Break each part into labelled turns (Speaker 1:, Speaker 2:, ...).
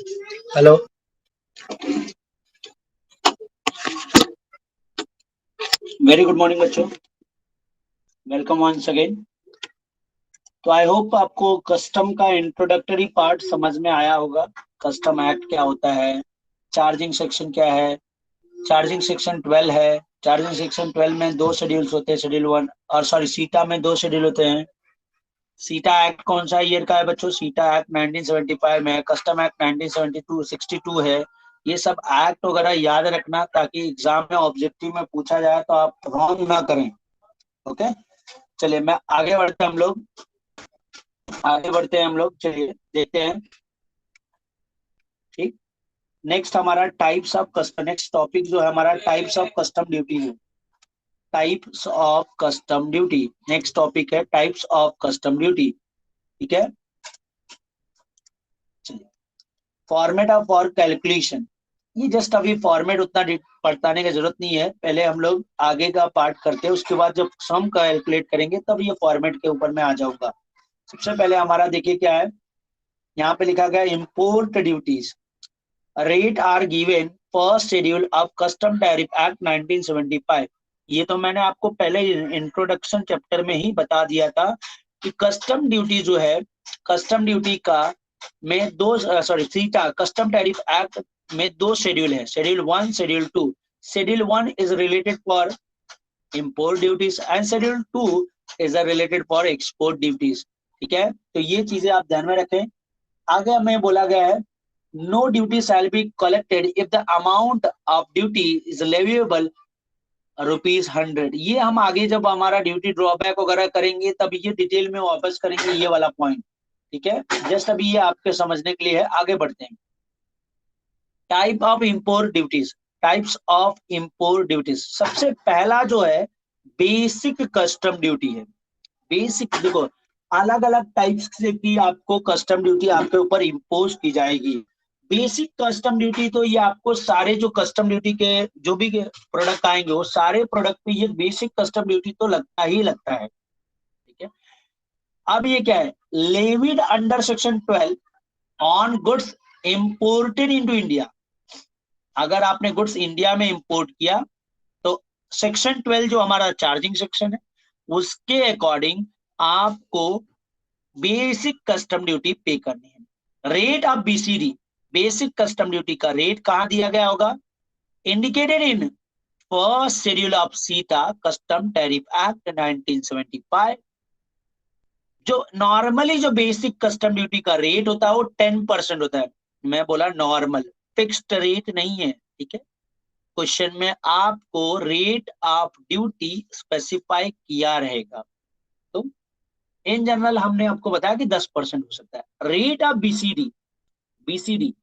Speaker 1: Hello. Very good morning बच्चों, welcome once again. तो I hope आपको कस्टम का इंट्रोडक्टरी पार्ट समझ में आया होगा। कस्टम एक्ट क्या होता है, चार्जिंग सेक्शन क्या है। चार्जिंग सेक्शन 12 है। चार्जिंग सेक्शन 12 में दो शेड्यूल्स होते हैं, शेड्यूल 1 और सॉरी सीटा में दो शेड्यूल होते हैं। सीटा एक्ट कौन सा ईयर का है बच्चों? सीटा एक्ट 1975 में है। कस्टम एक्ट 1972 62 है। ये सब एक्ट वगैरह याद रखना ताकि एग्जाम में ऑब्जेक्टिव में पूछा जाए तो आप रॉन्ग ना करें। ओके, चलिए मैं आगे बढ़ते हैं हम लोग। चलिए देखते हैं। ठीक, नेक्स्ट हमारा types of custom, next topic जो है हमारा टाइप्स ऑफ कस्टम ड्यूटी है। Types of custom duty next topic है, टाइप्स ऑफ कस्टम ड्यूटी। ठीक है, चलिए फॉर्मेट ऑफ फॉर कैलकुलेशन। ये जस्ट अभी फॉर्मेट उतना बताने की जरूरत नहीं है, पहले हम लोग आगे का पार्ट करते हैं, उसके बाद जब सम कैलकुलेट करेंगे तब ये फॉर्मेट के ऊपर मैं आ जाऊंगा। सबसे पहले हमारा देखिए क्या है, यहाँ पे लिखा गया import duties rate are given first schedule of custom tariff act 1975। ये तो मैंने आपको पहले इंट्रोडक्शन चैप्टर में ही बता दिया था कि कस्टम ड्यूटी जो है, कस्टम ड्यूटी का में दो सीटा कस्टम टैरिफ एक्ट में दो शेड्यूल है, schedule 1 schedule 2। Schedule 1 is related for import duties and schedule 2 is related for export duties। ठीक है, तो ये चीजें आप ध्यान में रखें। आगे हमें बोला गया है no duty shall be collected if the amount of duty is leviable ₹100। ये हम आगे जब हमारा ड्यूटी ड्रॉबैक वगैरह करेंगे तब ये डिटेल में वापस करेंगे ये वाला पॉइंट। ठीक है, जस्ट अभी ये आपके समझने के लिए है, आगे बढ़ते हैं। Type of import duties, types of import duties, सबसे पहला जो है बेसिक कस्टम ड्यूटी है। बेसिक देखो, अलग अलग टाइप्स से की आपको कस्टम ड्यूटी आपके ऊपर इम्पोज की जाएगी। बेसिक कस्टम ड्यूटी तो ये आपको सारे जो कस्टम ड्यूटी के जो भी प्रोडक्ट आएंगे वो सारे प्रोडक्ट पे ये बेसिक कस्टम ड्यूटी तो लगता ही लगता है। ठीक है, अब ये क्या है, levied under section 12 on goods imported into India. अगर आपने गुड्स इंडिया में इंपोर्ट किया तो सेक्शन 12 जो हमारा चार्जिंग सेक्शन है उसके अकॉर्डिंग आपको बेसिक कस्टम ड्यूटी पे करनी है। Rate of BCD, basic custom duty का रेट कहां दिया गया होगा? Indicated in first schedule of सीटा कस्टम टैरिफ एक्ट 1975। जो नॉर्मली जो बेसिक कस्टम ड्यूटी का रेट होता है वो 10% होता है। मैं बोला नॉर्मल, फिक्स्ड रेट नहीं है। ठीक है, क्वेश्चन में आपको रेट ऑफ ड्यूटी स्पेसिफाई किया रहेगा। तो इन जनरल हमने आपको बताया कि 10% हो सकता है। रेट ऑफ बीसीडी, बीसीडी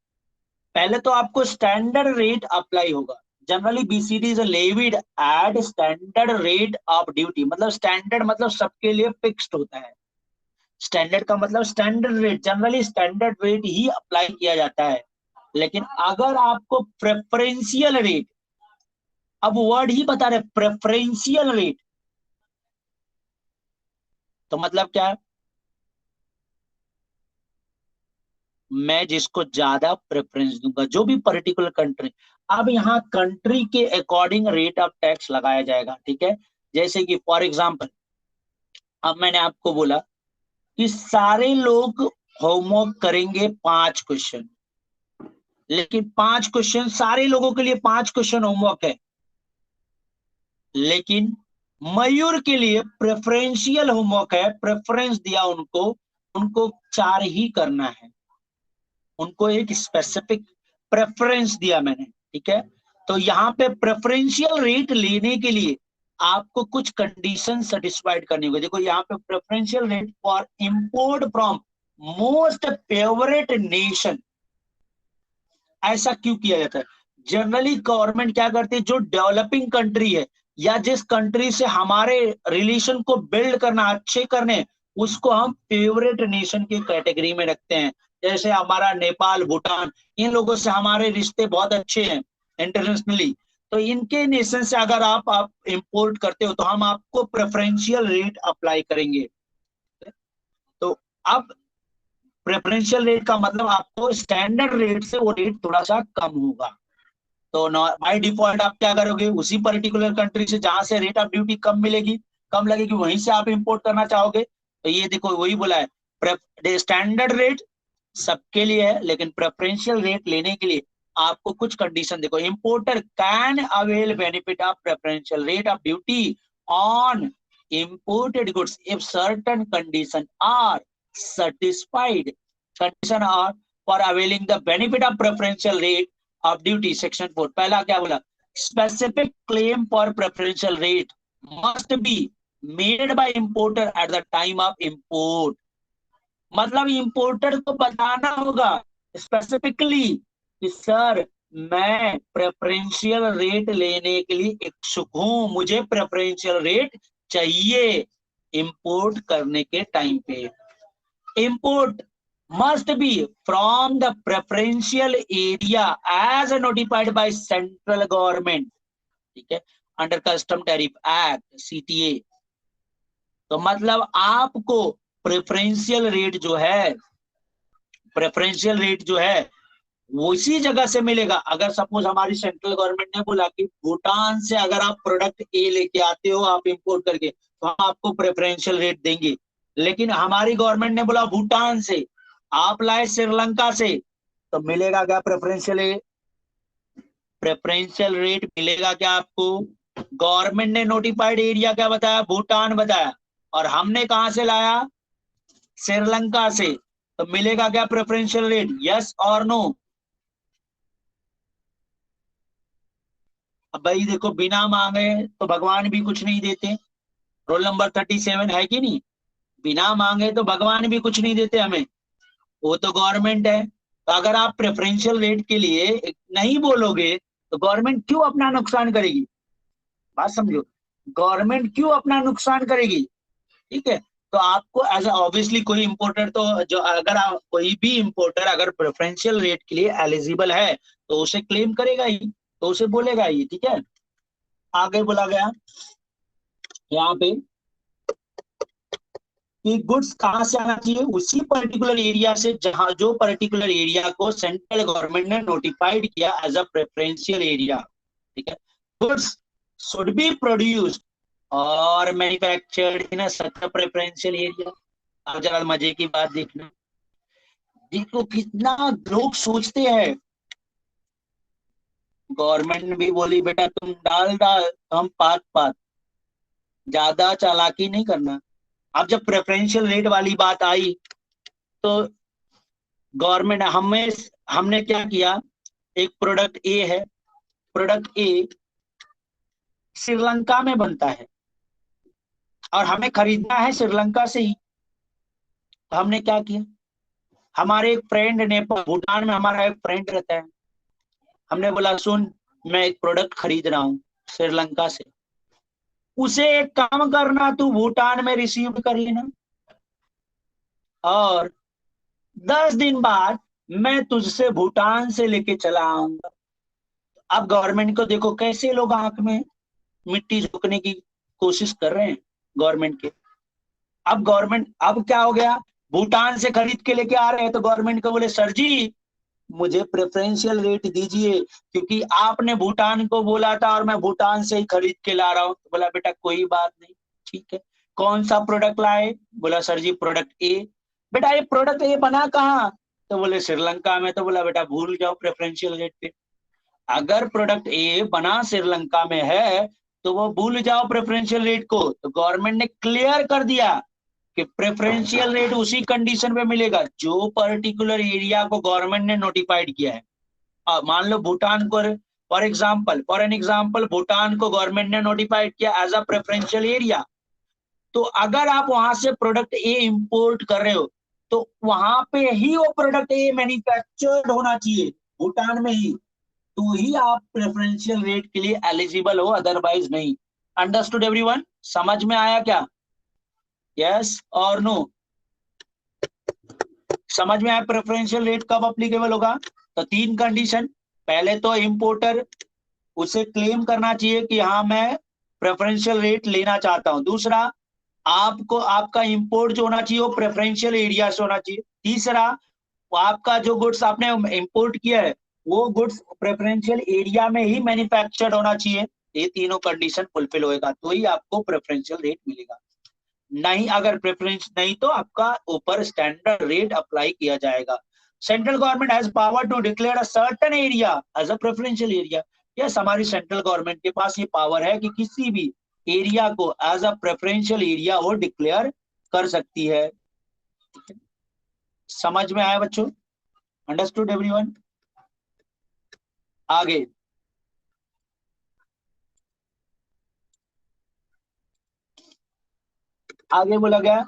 Speaker 1: पहले तो आपको स्टैंडर्ड रेट अप्लाई होगा। Generally BCD is levied at standard rate of duty, मतलब स्टैंडर्ड मतलब सबके लिए फिक्स्ड होता है। स्टैंडर्ड का मतलब standard rate, generally standard rate ही अप्लाई किया जाता है। लेकिन अगर आपको प्रेफरेंशियल रेट, अब वर्ड ही बता रहे प्रेफरेंशियल रेट, तो मतलब क्या है, मैं जिसको ज्यादा प्रेफरेंस दूंगा, जो भी पर्टिकुलर कंट्री। अब यहाँ कंट्री के अकॉर्डिंग रेट ऑफ टैक्स लगाया जाएगा। ठीक है, जैसे कि फॉर एग्जांपल अब मैंने आपको बोला कि सारे लोग होमवर्क करेंगे 5 क्वेश्चन, लेकिन 5 क्वेश्चन सारे लोगों के लिए 5 क्वेश्चन होमवर्क है, लेकिन मयूर के लिए प्रेफरेंशियल होमवर्क है, प्रेफरेंस दिया उनको, उनको 4 ही करना है, उनको एक स्पेसिफिक प्रेफरेंस दिया मैंने। ठीक है, तो यहाँ पे प्रेफरेंशियल रेट लेने के लिए आपको कुछ कंडीशन सेटिस्फाइड करनी होगी। देखो यहाँ पे preferential rate for import from most favourite nation, ऐसा क्यों किया जाता है? जनरली गवर्नमेंट क्या करती है, जो डेवलपिंग कंट्री है या जिस कंट्री से हमारे रिलेशन को बिल्ड करना, अच्छे करने, उसको हम फेवरेट नेशन की कैटेगरी में रखते हैं। जैसे हमारा नेपाल, भूटान, इन लोगों से हमारे रिश्ते बहुत अच्छे हैं इंटरनेशनली, तो इनके नेशन से अगर आप इंपोर्ट करते हो तो हम आपको प्रेफरेंशियल रेट अप्लाई करेंगे। तो अब प्रेफरेंशियल रेट का मतलब आपको स्टैंडर्ड रेट से वो रेट थोड़ा सा कम होगा। तो बाय डिफॉल्ट आप क्या करोगे, उसी पर्टिकुलर कंट्री से जहां से रेट ऑफ ड्यूटी कम मिलेगी, कम लगेगी, वहीं से आप इंपोर्ट करना चाहोगे। तो ये देखो वही बोला है, स्टैंडर्ड रेट सबके लिए है, लेकिन प्रेफरेंशियल रेट लेने के लिए आपको कुछ कंडीशन देखो। Importer can avail benefit of preferential rate of duty on imported goods if certain conditions are satisfied. Condition are for availing the benefit of preferential rate of duty section 4। पहला क्या बोला, specific claim for preferential rate must be made by importer at the time of import। मतलब importer को बताना होगा specifically कि sir मैं preferential rate लेने के लिए इच्छुक हूं, मुझे प्रेफरेंशियल रेट चाहिए इंपोर्ट करने के टाइम पे। Import must be from the preferential area as notified by central government, ठीक है, under custom tariff act CTA। तो मतलब आपको प्रेफरेंशियल रेट जो है, प्रेफरेंशियल रेट जो है वो इसी जगह से मिलेगा। अगर सपोज हमारी सेंट्रल गवर्नमेंट ने बोला कि भूटान से अगर आप प्रोडक्ट ए लेके आते हो आप इंपोर्ट करके, तो हम आपको प्रेफरेंशियल रेट देंगे। लेकिन हमारी गवर्नमेंट ने बोला भूटान से, आप लाए श्रीलंका से, तो मिलेगा क्या प्रेफरेंशियल रेट मिलेगा क्या आपको? गवर्नमेंट ने नोटिफाइड एरिया क्या बताया, भूटान बताया, और हमने कहां से लाया, श्रीलंका से, तो मिलेगा क्या प्रेफरेंशियल रेट? यस और नो? अब भाई देखो, बिना मांगे तो भगवान भी कुछ नहीं देते। रोल नंबर 37 है कि नहीं? बिना मांगे तो भगवान भी कुछ नहीं देते हमें, वो तो गवर्नमेंट है। तो अगर आप प्रेफरेंशियल रेट के लिए नहीं बोलोगे तो गवर्नमेंट क्यों अपना नुकसान करेगी? बात समझो, गवर्नमेंट क्यों अपना नुकसान करेगी? ठीक है, तो आपको एज ऑब्वियसली कोई इंपोर्टर तो जो अगर कोई भी इंपोर्टर अगर प्रेफरेंशियल रेट के लिए एलिजिबल है तो उसे क्लेम करेगा ही, तो उसे बोलेगा ही। ठीक है, आगे बोला गया यहाँ पे कि गुड्स कहाँ से आना चाहिए, उसी पर्टिकुलर एरिया से जहां जो पर्टिकुलर एरिया को सेंट्रल गवर्नमेंट ने नोटिफाइड किया एज अ प्रेफरेंशियल एरिया। ठीक है, गुड्स शुड बी प्रोड्यूस्ड और manufactured in such a preferential area. अब जरा मजे की बात देखना, देखो कितना लोग सोचते हैं। गवर्नमेंट भी बोली बेटा तुम डाल हम पात पात, ज्यादा चालाकी नहीं करना। अब जब प्रेफरेंशियल रेट वाली बात आई तो गवर्नमेंट हमने क्या किया, एक प्रोडक्ट ए है, प्रोडक्ट ए श्रीलंका में बनता है और हमें खरीदना है श्रीलंका से ही। तो हमने क्या किया, हमारे एक फ्रेंड नेपाल भूटान में हमारा एक फ्रेंड रहता है, हमने बोला सुन मैं एक प्रोडक्ट खरीद रहा हूँ श्रीलंका से, उसे एक काम करना तू भूटान में रिसीव कर लेना और 10 दिन बाद मैं तुझसे भूटान से लेके चला आऊंगा। अब गवर्नमेंट को देखो कैसे लोग आंख में मिट्टी झोंकने की कोशिश कर रहे हैं गवर्नमेंट के। अब गवर्नमेंट अब क्या हो गया, भूटान से खरीद के लेके आ रहे हैं तो गवर्नमेंट को बोले सर जी मुझे प्रेफरेंशियल रेट दीजिए क्योंकि आपने भूटान को बोला था और मैं भूटान से ही खरीद के ला रहा हूँ। तो बोला बेटा कोई बात नहीं, ठीक है, कौन सा प्रोडक्ट लाए? बोला सर जी प्रोडक्ट ए। बेटा ये प्रोडक्ट ए बना कहाँ? तो बोले श्रीलंका में। तो बोला बेटा भूल जाओ प्रेफरेंशियल रेट पे, अगर प्रोडक्ट ए बना श्रीलंका में है तो वो भूल जाओ प्रेफरेंशियल रेट को। तो गवर्नमेंट ने क्लियर कर दिया कि प्रेफरेंशियल रेट उसी कंडीशन पे मिलेगा जो पर्टिकुलर एरिया को गवर्नमेंट ने नोटिफाइड किया है। मान लो भूटान को फॉर एन एग्जांपल भूटान को गवर्नमेंट ने नोटिफाइड किया एज अ प्रेफरेंशियल एरिया, तो अगर आप वहां से प्रोडक्ट ए इंपोर्ट कर रहे हो तो वहां पे ही वो प्रोडक्ट ए मैन्युफैक्चर्ड होना चाहिए भूटान में ही, तो ही आप प्रेफरेंशियल रेट के लिए एलिजिबल हो, अदरवाइज नहीं। Understood everyone? समझ में आया क्या? यस और नो? समझ में आया प्रेफरेंशियल रेट कब अप्लीकेबल होगा? तो 3 कंडीशन, पहले तो इंपोर्टर उसे क्लेम करना चाहिए कि हाँ मैं प्रेफरेंशियल रेट लेना चाहता हूं। दूसरा, आपको आपका इंपोर्ट जो होना चाहिए वो प्रेफरेंशियल एरिया से होना चाहिए। तीसरा, आपका जो गुड्स आपने इंपोर्ट किया है वो गुड्स प्रेफरेंशियल एरिया में ही मैन्युफैक्चर्ड होना चाहिए। ये तीनों कंडीशन फुलफिल होएगा तो ही आपको प्रेफरेंशियल रेट मिलेगा। नहीं, अगर प्रेफरेंस नहीं तो आपका ऊपर स्टैंडर्ड रेट अप्लाई किया जाएगा। Central government has power to declare a certain area as a preferential area. Yes, हमारी सेंट्रल गवर्नमेंट के पास ये पावर है कि किसी भी एरिया को एज अ प्रेफरेंशियल एरिया वो डिक्लेयर कर सकती है। समझ में आया बच्चों? Understood everyone? आगे आगे बोला गया,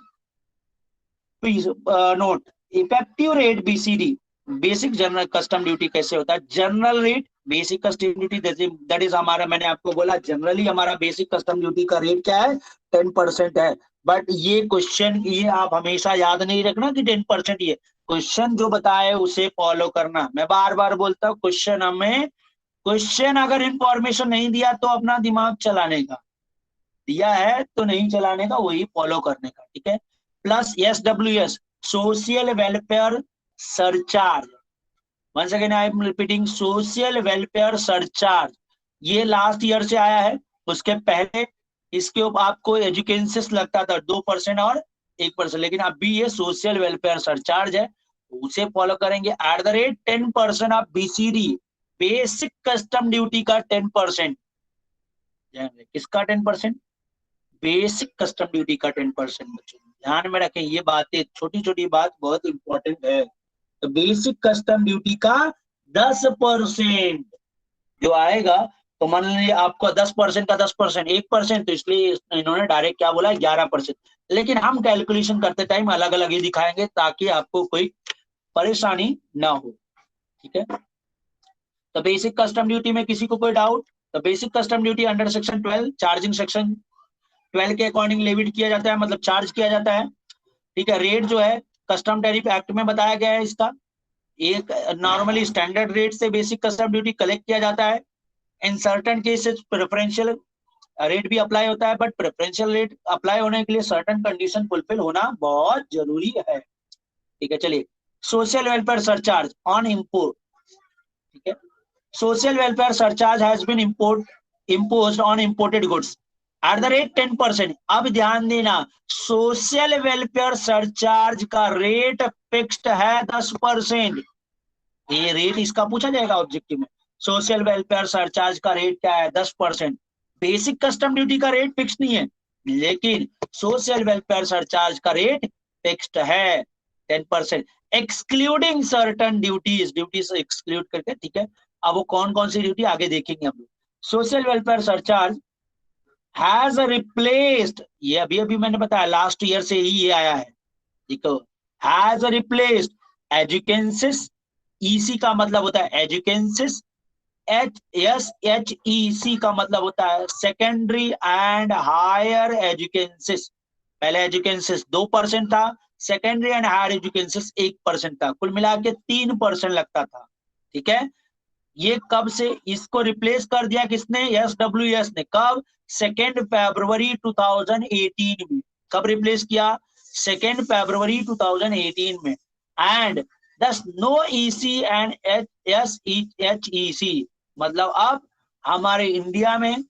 Speaker 1: please note effective rate BCD, basic general custom duty कैसे होता है? General rate basic custom duty that is हमारा, मैंने आपको बोला जनरली हमारा बेसिक कस्टम ड्यूटी का रेट क्या है? 10% है। बट ये क्वेश्चन, ये आप हमेशा याद नहीं रखना कि 10%, ये क्वेश्चन जो बताए उसे फॉलो करना। मैं बार बार बोलता हूँ क्वेश्चन अगर इंफॉर्मेशन नहीं दिया तो अपना दिमाग चलाने का, दिया है तो नहीं चलाने का, वही फॉलो करने का, ठीक है? Plus SWS, social welfare surcharge. Once again I am repeating, social welfare surcharge, ये लास्ट ईयर से आया है। उसके पहले इसके ऊपर आपको एजुकेशन लगता था 2% और 1%, लेकिन अभी ये सोशल वेलफेयर सरचार्ज है, उसे फॉलो करेंगे। Eight the rate 10% of BCD, basic custom duty का 10%। किसका 10%? बेसिक कस्टम ड्यूटी का 10%। बच्चों ध्यान में रखें, ये बातें छोटी छोटी बात बहुत इंपॉर्टेंट है। तो बेसिक कस्टम ड्यूटी का 10% जो आएगा, तो मान लीजिए आपको 10% का 10%, 1%, तो इसलिए इन्होंने डायरेक्ट क्या बोला, 11%। लेकिन हम कैलकुलेशन करते टाइम अलग अलग ही दिखाएंगे ताकि आपको कोई परेशानी ना हो, ठीक है? तो बेसिक कस्टम ड्यूटी में किसी को कोई डाउट? तो basic custom duty under section 12 charging section 12 के अकॉर्डिंग लेविट किया जाता है, मतलब चार्ज किया जाता है, ठीक है? रेट जो है कस्टम टैरिफ एक्ट में बताया गया है इसका। एक नॉर्मली स्टैंडर्ड रेट से बेसिक कस्टम ड्यूटी कलेक्ट किया जाता है। In certain cases preferential rate भी अप्लाई होता है, बट प्रेफरेंशियल रेट अप्लाई होने के लिए सर्टन कंडीशन फुलफिल होना बहुत जरूरी है, ठीक है? चलिए, social welfare surcharge on import, ठीक है? Social welfare surcharge has been imposed on imported goods at the rate 10%। अब ध्यान देना, सोशल वेलफेयर सरचार्ज का रेट फिक्स्ड है 10%। ये रेट इसका पूछा जाएगा ऑब्जेक्टिव में। सोशल वेलफेयर सरचार्ज का रेट क्या है? 10%। बेसिक कस्टम ड्यूटी का रेट फिक्स नहीं है, लेकिन सोशल वेलफेयर सरचार्ज का रेट फिक्स्ड है 10%, excluding certain duties, duties exclude करके, ठीक है? अब वो कौन कौन सी ड्यूटी आगे देखेंगे हम लोग। Social welfare surcharge has replaced, ये अभी अभी मैंने बताया लास्ट ईयर से ही ये आया है, देखो, हैज रिप्लेस्ड एजुकेंसिस, ईसी का मतलब होता है एजुकेंसिस, HSHEC का मतलब होता है सेकेंडरी एंड हायर एजुकेंसिस। पहले एजुकेंसिस 2% था, सेकेंडरी एंड हायर एजुकेंसिस 1% था, कुल मिला के 3% लगता था, ठीक है? ये कब से इसको रिप्लेस कर दिया किसने? SWS ने। कब? 2 फरवरी 2018 में। कब रिप्लेस किया? 2 फरवरी 2018 में। एंड दस नो EC एंड SHEC, मतलब अब हमारे इंडिया में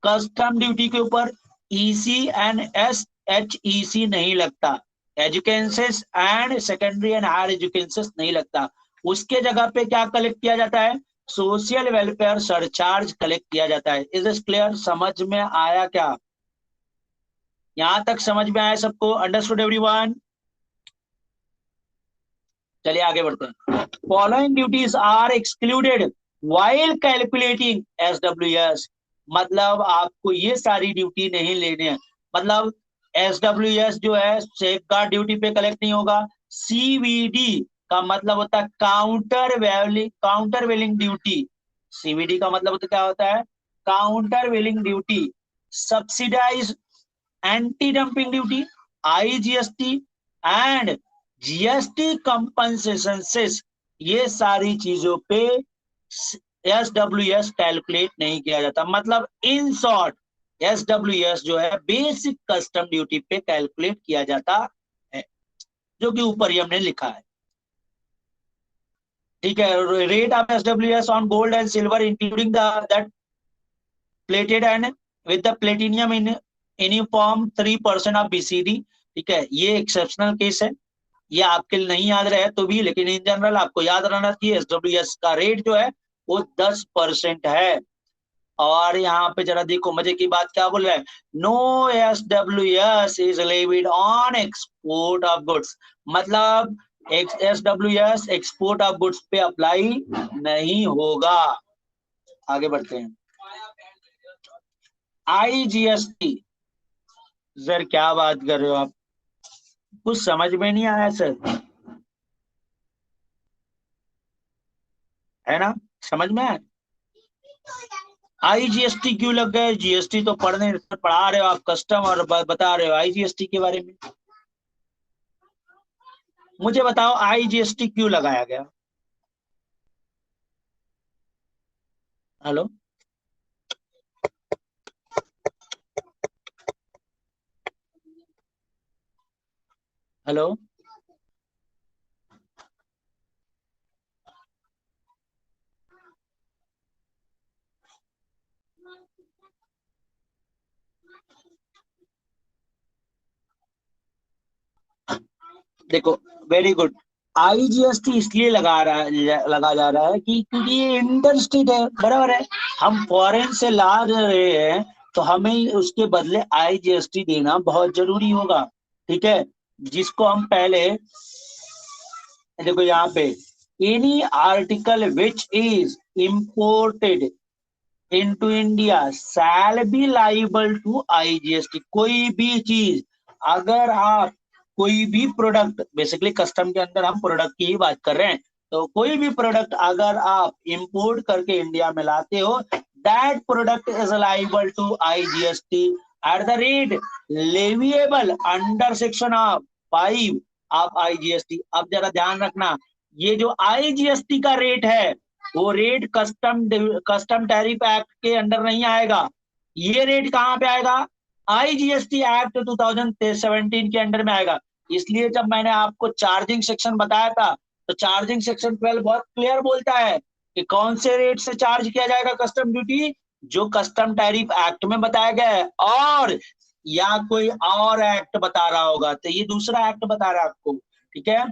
Speaker 1: कस्टम ड्यूटी के ऊपर EC एंड SHEC नहीं लगता, एजुकेंसिस एंड सेकेंडरी एंड हायर एजुकेंसिस नहीं लगता। उसके जगह पे क्या कलेक्ट किया जाता है? सोशल वेलफेयर सरचार्ज कलेक्ट किया जाता है। Is this clear? समझ में आया क्या? यहां तक समझ में आया सबको? Understood everyone? चलिए आगे बढ़ते हैं। Following duties are excluded while calculating SWS, मतलब आपको ये सारी ड्यूटी नहीं लेने हैं। मतलब SWS जो है सेफ गार्ड ड्यूटी पे कलेक्ट नहीं होगा। CVD का मतलब होता है काउंटर वेलिंग ड्यूटी। CVD का मतलब होता क्या होता है? Countervailing duty. Subsidise anti dumping duty, IGST and GST compensation cess, ये सारी चीजों पे SWS कैलकुलेट नहीं किया जाता। मतलब इन शॉर्ट SWS जो है बेसिक कस्टम ड्यूटी पे कैलकुलेट किया जाता है, जो कि ऊपर ही हमने लिखा है। ठीक है, rate of SWS on gold and silver including that plated and with the platinum in any form 3% of BCD। ठीक है, ये एक्सेप्शनल केस है, ये आपके लिए नहीं याद रहे तो भी, लेकिन इन जनरल आपको याद रहना चाहिए SWS का रेट जो है वो 10% है। और यहाँ पे जरा देखो मजे की बात क्या बोल रहा है, no SWS is levied on export of goods, मतलब SWS एक्सपोर्ट ऑफ गुड्स पे अप्लाई नहीं होगा। आगे बढ़ते हैं। IGST, सर क्या बात कर रहे हो आप, कुछ समझ में नहीं आया सर, है ना, समझ में आया? IGST क्यों लग गए, GST तो पढ़ा रहे हो आप, कस्टम और बता रहे हो IGST के बारे में। मुझे बताओ IGST क्यों लगाया गया। हेलो, हेलो, देखो वेरी गुड। IGST इसलिए लगा जा रहा है कि क्योंकि ये इंटर स्टेट है, बराबर है, हम फॉरेन से ला रहे हैं तो हमें उसके बदले IGST देना बहुत जरूरी होगा। ठीक है, जिसको हम पहले देखो यहाँ पे, any article which is imported into India shall be liable to IGST। कोई भी चीज, अगर आप कोई भी प्रोडक्ट, बेसिकली कस्टम के अंदर हम प्रोडक्ट की ही बात कर रहे हैं, तो कोई भी प्रोडक्ट अगर आप इंपोर्ट करके इंडिया में लाते हो, that product is liable to IGST at the rate leviable under section of 5 of IGST। अब जरा ध्यान रखना, ये जो IGST का रेट है वो रेट कस्टम टैरिफ एक्ट के अंडर नहीं आएगा। ये रेट कहां पे आएगा, IGST एक्ट 2017 के अंडर में आएगा। इसलिए जब मैंने आपको चार्जिंग सेक्शन बताया था, तो चार्जिंग सेक्शन 12 बहुत क्लियर बोलता है कि कौन से रेट से चार्ज किया जाएगा कस्टम ड्यूटी, जो कस्टम टैरिफ एक्ट में बताया गया है, और या कोई और एक्ट बता रहा होगा, तो ये दूसरा एक्ट बता रहा है आपको। ठीक है,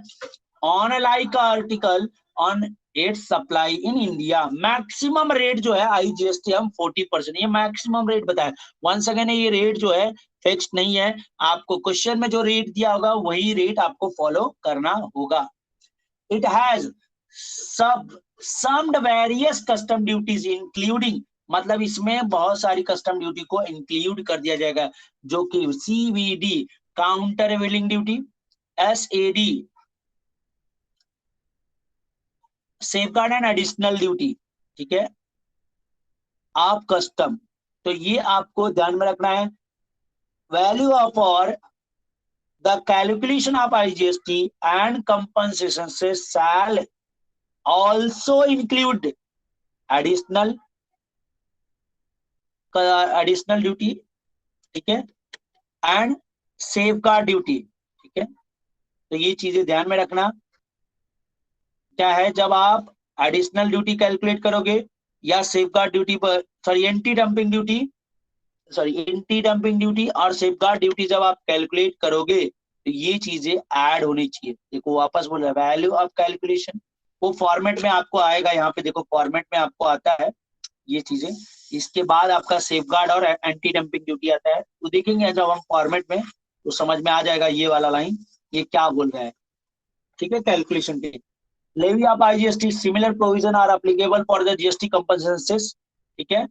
Speaker 1: on like article on it's supply in India, maximum rate जो है IGST हम 40%, ये मैक्सिमम रेट बताया। वंस अगेन ये रेट जो है फिक्स नहीं है, आपको क्वेश्चन में जो रेट दिया होगा वही रेट आपको फॉलो करना होगा। इट हैज सब summed various custom duties including, मतलब इसमें बहुत सारी कस्टम ड्यूटी को इंक्लूड कर दिया जाएगा, जो कि CVD countervailing duty, SAD safeguard and additional duty. ठीक है, आप कस्टम, तो ये आपको ध्यान में रखना है। वैल्यू ऑफ और the calculation of IGST and compensation से shall also include additional additional duty, ठीक है, एंड सेफगार्ड ड्यूटी। ठीक है, तो ये चीजें ध्यान में रखना। क्या है, जब आप एडिशनल ड्यूटी कैलकुलेट करोगे या सेफगार्ड ड्यूटी पर, सॉरी एंटी डंपिंग ड्यूटी और सेफगार्ड ड्यूटी जब आप कैलकुलेट करोगे तो ये चीजें ऐड होनी चाहिए। देखो वापस बोल रहा है, वैल्यू ऑफ कैलकुलेशन वो फॉर्मेट में आपको आएगा, यहाँ पे देखो फॉर्मेट में आपको आता है ये चीजें। इसके बाद आपका सेफगार्ड और एंटी डंपिंग ड्यूटी आता है, तो देखेंगे जब हम फॉर्मेट में तो समझ में आ जाएगा ये वाला लाइन ये क्या बोल रहा है। ठीक है, कैलकुलेशन के levy of IGST similar provision are applicable for the GST compensations. ठीक है,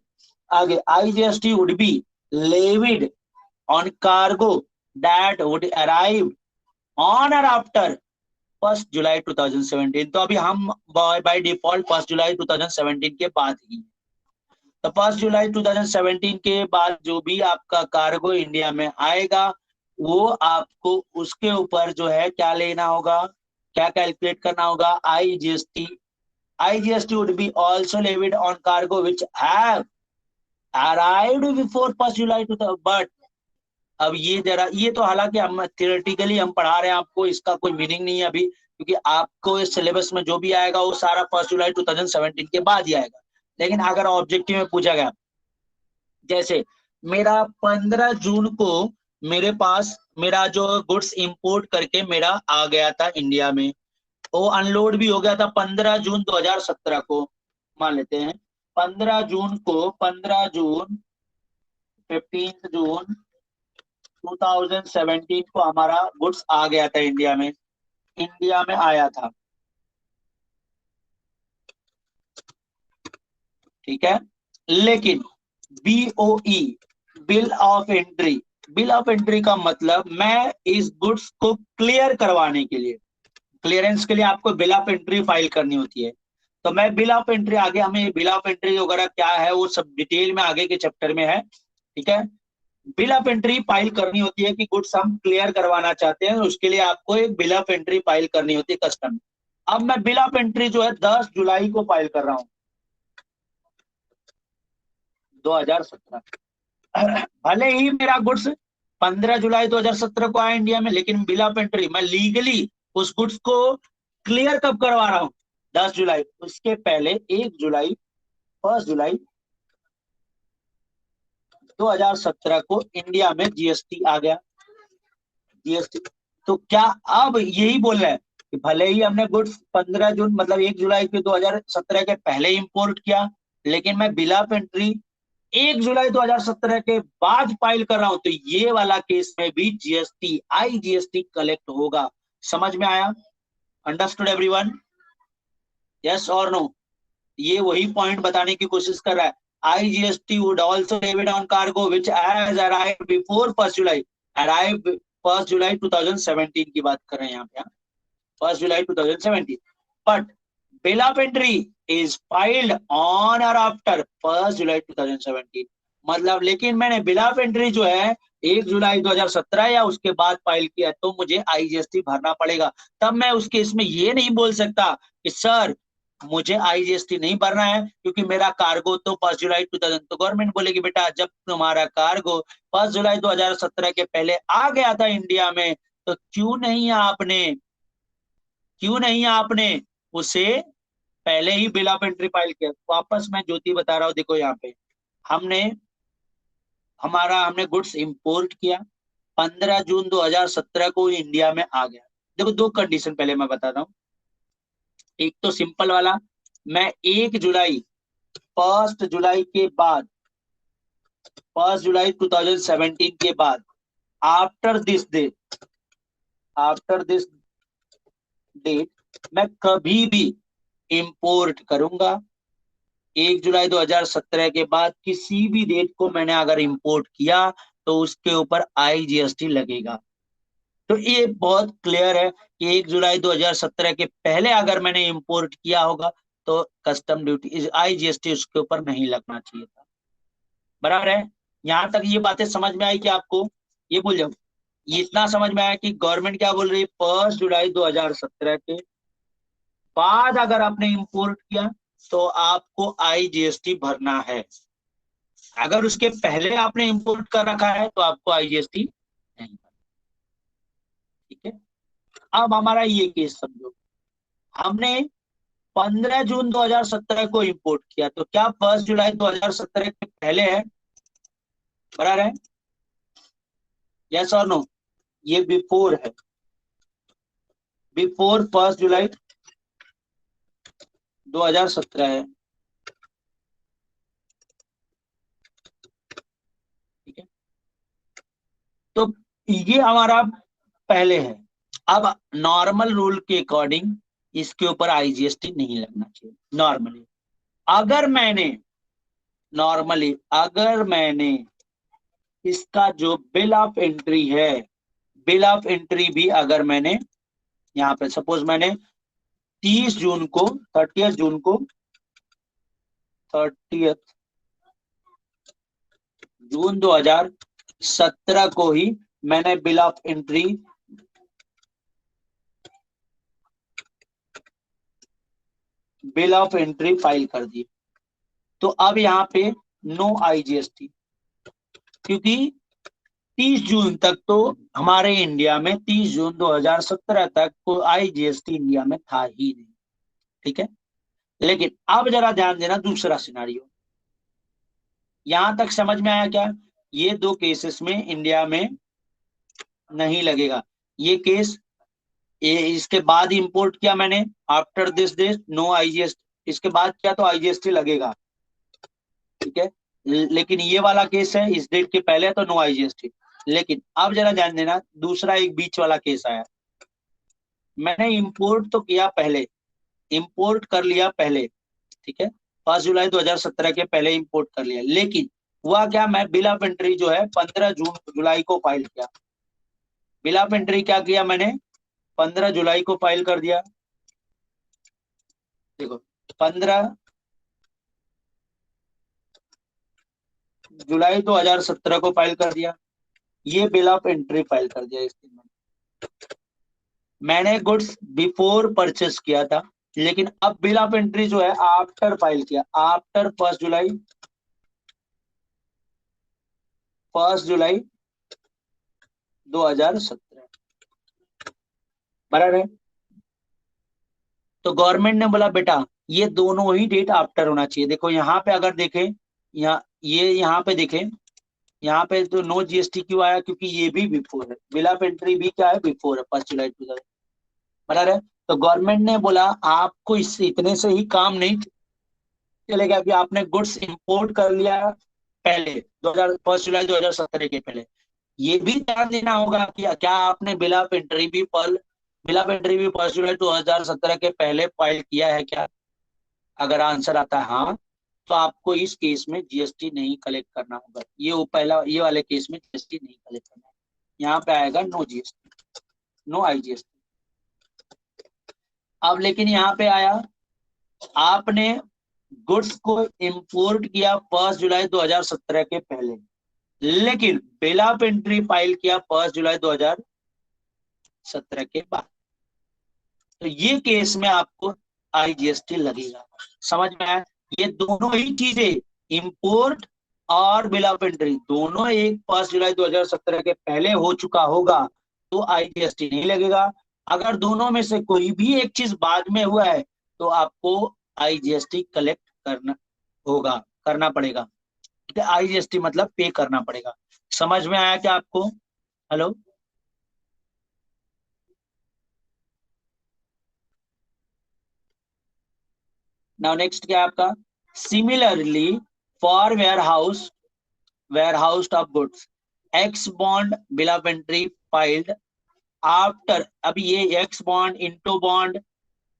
Speaker 1: आगे IGST would be levied on cargo that would arrive on or after 1 July 2017। तो अभी हम बाय डिफॉल्ट 1 जुलाई 2017 के बाद ही, तो 1 जुलाई 2017 के बाद जो भी आपका कार्गो इंडिया में आएगा वो आपको उसके ऊपर जो है क्या लेना होगा, क्या कैलकुलेट करना होगा, IGST। IGST would be also levied on cargo which have arrived before 1 July 2000। But अब ये जरा, ये तो हालांकि हम थियोरेटिकली हम पढ़ा रहे हैं आपको, इसका कोई मीनिंग नहीं है अभी, क्योंकि आपको इस सिलेबस में जो भी आएगा वो सारा 1 जुलाई 2017 के बाद ही आएगा। लेकिन अगर ऑब्जेक्टिव में पूछा गया, जैसे मेरा 15 जून को मेरे पास मेरा जो गुड्स इंपोर्ट करके मेरा आ गया था इंडिया में, वो अनलोड भी हो गया था 15 जून 2017 को, मान लेते हैं 15 जून 15 जून 2017 को हमारा गुड्स आ गया था इंडिया में आया था, ठीक है। लेकिन BOE, बिल ऑफ एंट्री का मतलब मैं इस गुड्स को क्लियर करवाने के लिए, क्लियरेंस के लिए आपको बिल ऑफ एंट्री फाइल करनी होती है। तो मैं बिल ऑफ एंट्री, आगे हमें बिल ऑफ एंट्री वगैरह क्या है वो सब डिटेल में आगे के चैप्टर में है, ठीक है। बिल ऑफ एंट्री फाइल करनी होती है कि गुड्स हम क्लियर करवाना चाहते हैं, उसके लिए आपको एक बिल ऑफ एंट्री फाइल करनी होती है कस्टम। अब मैं बिल ऑफ एंट्री जो है 10 जुलाई को फाइल कर रहा हूं 2017। भले ही मेरा गुड्स 15 जुलाई 2017 को आया इंडिया में, लेकिन बिल ऑफ एंट्री मैं लीगली उस गुड्स को क्लियर कब करवा रहा हूं, 10 जुलाई। उसके पहले 1 जुलाई 2017 को इंडिया में GST आ गया, GST। तो क्या अब यही बोल रहे हैं कि भले ही हमने गुड्स 15 जून मतलब 1 जुलाई के 2017 के पहले इंपोर्ट किया, लेकिन मैं बिल ऑफ एंट्री 1 जुलाई 2017 के बाद फाइल कर रहा हूं, तो ये वाला केस में भी IGST कलेक्ट होगा। समझ में आया? Understood everyone? यस और नो? ये वही पॉइंट बताने की कोशिश कर रहा है। IGST would also debit on cargo which has arrived before 1 July, arrived 1 July 2017 की बात कर रहे हैं यहाँ पे, 1 July 2017, but bill of entry is filed on or after 1 July 2017। मतलब लेकिन मैंने बिल ऑफ एंट्री जो है 1 जुलाई 2017 या उसके बाद फाइल किया, तो मुझे IGST भरना पड़ेगा। तब मैं उस केस में ये नहीं बोल सकता कि सर मुझे IGST नहीं भरना है क्योंकि मेरा कार्गो तो 1 जुलाई 2000, तो गवर्नमेंट बोलेगी बेटा जब तुम्हारा कार्गो 1 जुलाई 2017 के पहले आ गया था इंडिया में, तो क्यों नहीं आपने उसे पहले ही बिल ऑफ एंट्री फाइल किया। वापस मैं ज्योति बता रहा हूँ, देखो यहाँ पे हमने गुड्स इंपोर्ट किया, 15 जून 2017 को इंडिया में आ गया। देखो दो कंडीशन पहले मैं बताता हूँ। एक तो सिंपल वाला, मैं 1 जुलाई 1 जुलाई के बाद 1 जुलाई 2017 के बाद आफ्टर दिस डेट मैं कभी भी इंपोर्ट करूंगा। 1 जुलाई 2017 के बाद किसी भी डेट को मैंने अगर इंपोर्ट किया तो उसके ऊपर IGST लगेगा। तो ये बहुत क्लियर है कि 1 जुलाई 2017 के पहले अगर मैंने इंपोर्ट किया होगा तो कस्टम ड्यूटी IGST उसके ऊपर नहीं लगना चाहिए था। बराबर है? यहां तक ये बातें समझ में आई कि आपको ये बोल जाओ, ये इतना समझ में आया कि गवर्नमेंट क्या बोल रही है, 1 जुलाई 2017 के बाद अगर आपने इंपोर्ट किया तो आपको IGST भरना है। अगर उसके पहले आपने इंपोर्ट कर रखा है तो आपको IGST नहीं भरना। ठीक है, अब हमारा ये केस समझो, हमने 15 जून 2017 को इंपोर्ट किया, तो क्या 1 जुलाई 2017 के पहले है? बराबर है? यस और नो? ये बिफोर है, बिफोर 1 जुलाई 2017 है। ठीक है, तो ये हमारा पहले है। अब नॉर्मल रूल के अकॉर्डिंग इसके ऊपर IGST नहीं लगना चाहिए नॉर्मली। अगर मैंने इसका जो बिल ऑफ एंट्री है, बिल ऑफ एंट्री भी अगर मैंने यहाँ पे सपोज मैंने 30 जून को 30 जून को 30 जून 2017 को ही मैंने बिल ऑफ एंट्री फाइल कर दी, तो अब यहाँ पे नो IGST, क्योंकि 30 जून तक तो हमारे इंडिया में 30 जून 2017 तक को आईजीएसटी इंडिया में था ही नहीं। ठीक है, लेकिन अब जरा ध्यान देना दूसरा सिनारियो। यहां तक समझ में आया क्या? ये दो केसेस में इंडिया में नहीं लगेगा ये केस। इसके बाद इंपोर्ट किया मैंने, after this date no IGST, इसके बाद किया तो आईजीएसटी लगेगा। ठीक है, लेकिन ये वाला केस है इस डेट के पहले तो नो आईजीएसटी। लेकिन अब जरा ध्यान देना, दूसरा एक बीच वाला केस आया। मैंने इंपोर्ट तो किया पहले, इंपोर्ट कर लिया पहले, ठीक है, 5 जुलाई 2017 के पहले इंपोर्ट कर लिया, लेकिन हुआ क्या, मैं बिल ऑफ एंट्री जो है 15 जुलाई को फाइल किया। बिल ऑफ एंट्री क्या किया मैंने, 15 जुलाई को फाइल कर दिया। देखो, 15 जुलाई 2017 को फाइल कर दिया, ये बिल ऑफ एंट्री फाइल कर दिया इस दिन में। मैंने गुड्स बिफोर परचेस किया था, लेकिन अब बिल ऑफ एंट्री जो है आफ्टर फाइल किया, आफ्टर 1 जुलाई 2017, बराबर है। तो गवर्नमेंट ने बोला बेटा ये दोनों ही डेट आफ्टर होना चाहिए। देखो यहाँ पे अगर देखें, यहाँ ये यहाँ पे देखें, यहाँ पे तो नो जीएसटी क्यों आया, क्योंकि ये भी बिफोर है, बिल ऑफ एंट्री भी क्या है, बिफोर है, 1 जुलाई 2000, बराबर है। तो गवर्नमेंट ने बोला आपको इससे इतने से ही काम नहीं चलेगा कि आपने गुड्स इंपोर्ट कर लिया पहले 1 जुलाई 2017 के पहले, ये भी ध्यान देना होगा कि क्या आपने बिल ऑफ एंट्री भी 1 जुलाई 2017 के पहले फाइल किया है क्या। अगर आंसर आता है हाँ, तो आपको इस केस में जीएसटी नहीं कलेक्ट करना होगा, ये वो पहला ये वाले केस में जीएसटी नहीं कलेक्ट करना है। यहाँ पे आएगा नो जीएसटी, नो आईजीएसटी। अब लेकिन यहाँ पे आया, आपने गुड्स को इंपोर्ट किया 1 जुलाई 2017 के पहले, लेकिन बिल ऑफ एंट्री फाइल किया 1 जुलाई 2017 के बाद, तो ये केस में आपको आईजीएसटी लगेगा। समझ में आया? ये दोनों ही चीजें, इंपोर्ट और बिल ऑफ एंट्री, दोनों एक 1 जुलाई 2017 के पहले हो चुका होगा तो आईजीएसटी नहीं लगेगा। अगर दोनों में से कोई भी एक चीज बाद में हुआ है तो आपको आईजीएसटी कलेक्ट करना होगा, करना पड़ेगा। आईजीएसटी मतलब पे करना पड़ेगा। समझ में आया क्या आपको? हेलो। नाउ नेक्स्ट क्या है आपका, similarly for warehouse of goods, ex bond bill of entry filed after. अभी ये एक्स बॉन्ड, इंटो बॉन्ड,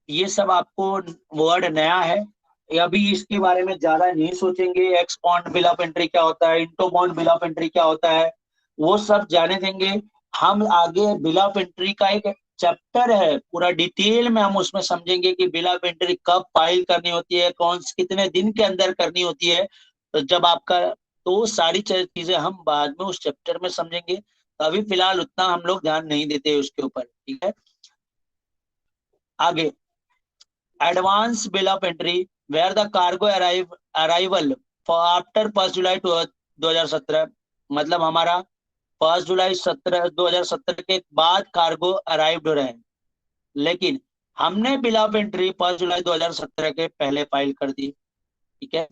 Speaker 1: ये सब आपको वर्ड नया है, अभी इसके बारे में ज्यादा नहीं सोचेंगे। X bond bill of entry क्या होता है, into bond bill of entry क्या होता है, वो सब जाने देंगे। हम आगे बिल ऑफ एंट्री का एक चैप्टर है पूरा डिटेल में, हम उसमें समझेंगे कि बिल ऑफ एंट्री कब फाइल करनी होती है, कौन कितने दिन के अंदर करनी होती है। तो जब आपका, तो सारी चीजें हम बाद में उस चैप्टर में समझेंगे। तो अभी फिलहाल उतना हम लोग ध्यान नहीं देते उसके ऊपर, ठीक है। आगे, advance bill of entry where the cargo arrival for after 1 July 2017, मतलब हमारा 1 जुलाई 2017 के बाद कार्गो अराइव्ड हो रहे हैं, लेकिन हमने बिल ऑफ एंट्री 1 जुलाई 2017 के पहले फाइल कर दी। ठीक है,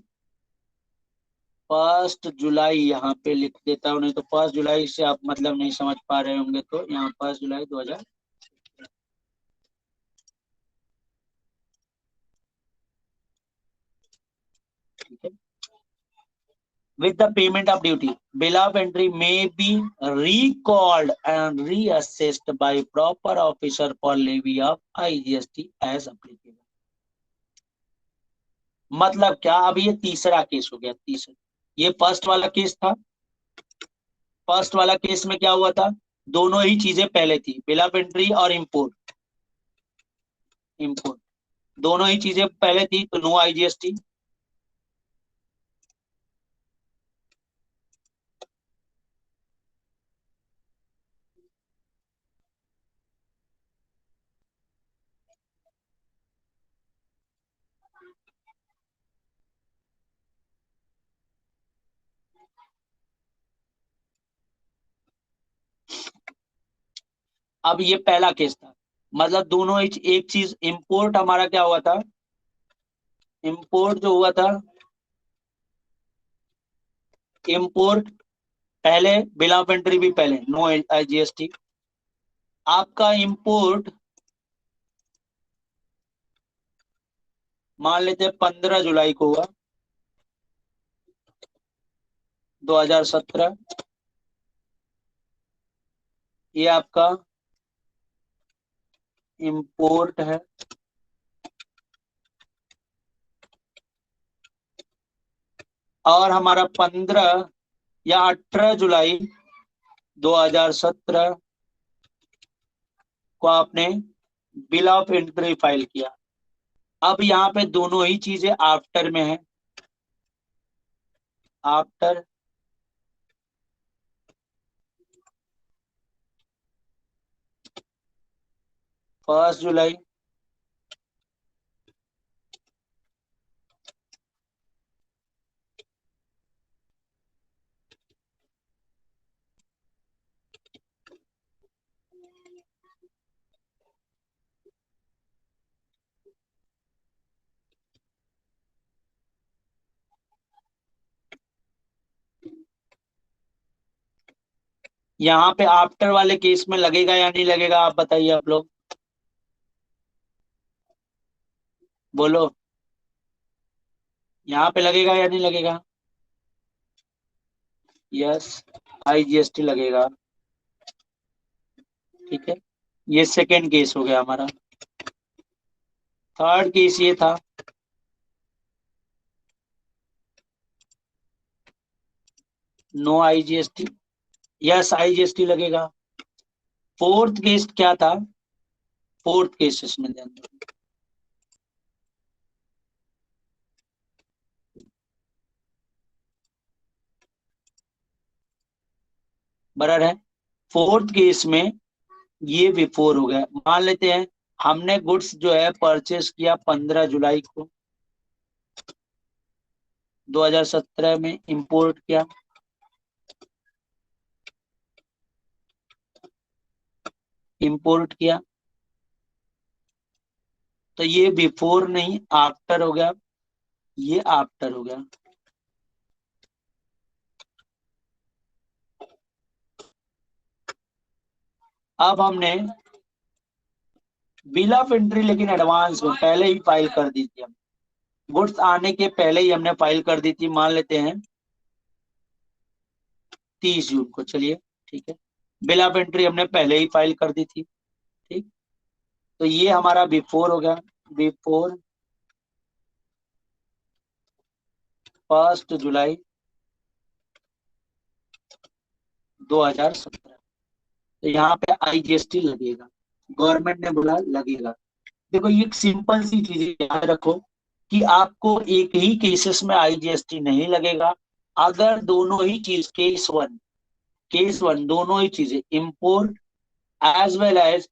Speaker 1: 1 जुलाई यहाँ पे लिख देता हूँ, नहीं तो 1 जुलाई से आप मतलब नहीं समझ पा रहे होंगे, तो यहाँ 1 जुलाई 2000, ठीक है। With the payment of duty, bill of entry may be recalled and reassessed by proper officer for levy of IGST as applicable. मतलब क्या, अब ये तीसरा केस हो गया, तीसरा। ये फर्स्ट वाला केस था, फर्स्ट वाला केस में क्या हुआ था, दोनों ही चीजें पहले थी, बिल ऑफ एंट्री और इंपोर्ट, इंपोर्ट दोनों ही चीजें पहले थी, तो नो आईजीएसटी। अब ये पहला केस था, मतलब दोनों एक चीज इंपोर्ट हमारा क्या हुआ था, इंपोर्ट जो हुआ था, इंपोर्ट पहले, बिल ऑफ एंट्री भी पहले, नो आईजीएसटी। आपका इंपोर्ट मान लेते हैं 15 जुलाई को हुआ, 2017। ये आपका इंपोर्ट है। और हमारा 15 या 18 जुलाई 2017 को आपने बिल ऑफ एंट्री फाइल किया। अब यहाँ पे दोनों ही चीजें आफ्टर में है, आफ्टर 1 जुलाई। यहाँ पे आफ्टर वाले केस में लगेगा या नहीं लगेगा, आप बताइए आप लोग, बोलो। यहाँ पे लगेगा या नहीं लगेगा? यस, आईजीएसटी लगेगा। ठीक है, ये सेकेंड केस हो गया हमारा। थर्ड केस ये था, नो आईजीएसटी। यस, आईजीएसटी लगेगा। फोर्थ केस क्या था, फोर्थ केस इसमें ध्यान दो। बराबर है। फोर्थ केस में ये बिफोर हो गया। मान लेते हैं हमने गुड्स जो है परचेस किया 15 जुलाई को, 2017 में इंपोर्ट किया, इंपोर्ट किया, तो ये बिफोर नहीं आफ्टर हो गया, ये आफ्टर हो गया। अब हमने बिल ऑफ एंट्री लेकिन एडवांस में पहले ही फाइल कर दी थी, हम गुड्स आने के पहले ही हमने फाइल कर दी थी, मान लेते हैं 30 जून को, चलिए ठीक है। बिल ऑफ एंट्री हमने पहले ही फाइल कर दी थी, ठीक। तो ये हमारा बिफोर हो गया, बिफोर 1 जुलाई 2017। तो यहाँ पे आईजीएसटी लगेगा, गवर्नमेंट ने बोला लगेगा। देखो ये एक सिंपल सी चीज है, याद रखो कि आपको एक ही केसेस में आईजीएसटी नहीं लगेगा, अगर दोनों ही चीज, केस वन दोनों ही चीजें, इंपोर्ट एज वेल एज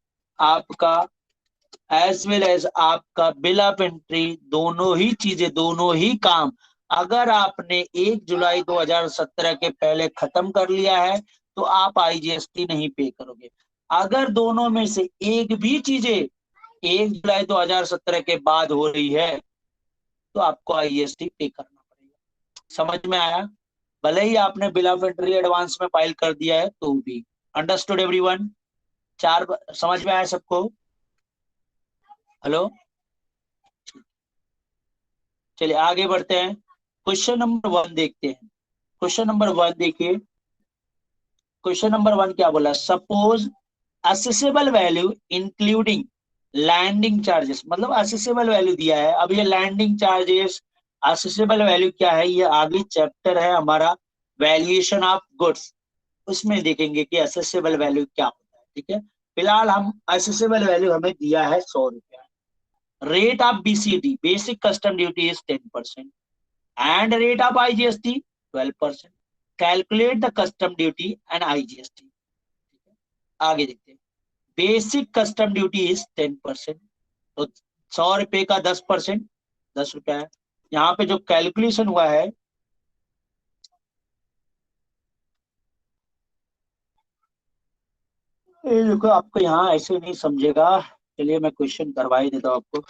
Speaker 1: आपका, बिल ऑफ एंट्री, दोनों ही चीजें, दोनों ही काम, अगर आपने 1 जुलाई 2017 के पहले खत्म कर लिया है तो आप आईजीएसटी नहीं पे करोगे। अगर दोनों में से एक भी चीजें 1 जुलाई 2017 के बाद हो रही है तो आपको आईजीएसटी पे करना पड़ेगा। समझ में आया? भले ही आपने बिल ऑफ एंट्री एडवांस में फाइल कर दिया है तो भी। Understood everyone? समझ में आया सबको? हेलो, चलिए आगे बढ़ते हैं। क्वेश्चन नंबर 1 देखते हैं। क्वेश्चन नंबर 1 देखिए। क्वेश्चन नंबर 1 क्या बोला, suppose assessable value including landing charges, मतलब असेसेबल वैल्यू दिया है। अब ये लैंडिंग चार्जेस, असेसेबल वैल्यू क्या है, ये आगे चैप्टर है हमारा वैल्यूएशन ऑफ गुड्स, उसमें देखेंगे कि असेसेबल वैल्यू क्या होता है। ठीक है, फिलहाल हम असेसेबल वैल्यू हमें दिया है 100 रुपया। Rate of BCD, basic custom duty is 10% and rate of IGST 12%. Calculate the custom duty and IGST. आगे देखते हैं। बेसिक कस्टम ड्यूटी इज 10%, तो 100 रुपए का 10%, 10 रुपया है। यहाँ पे जो कैलकुलेशन हुआ है, ये देखो आपको यहाँ ऐसे नहीं समझेगा। चलिए मैं क्वेश्चन करवा ही देता हूँ आपको।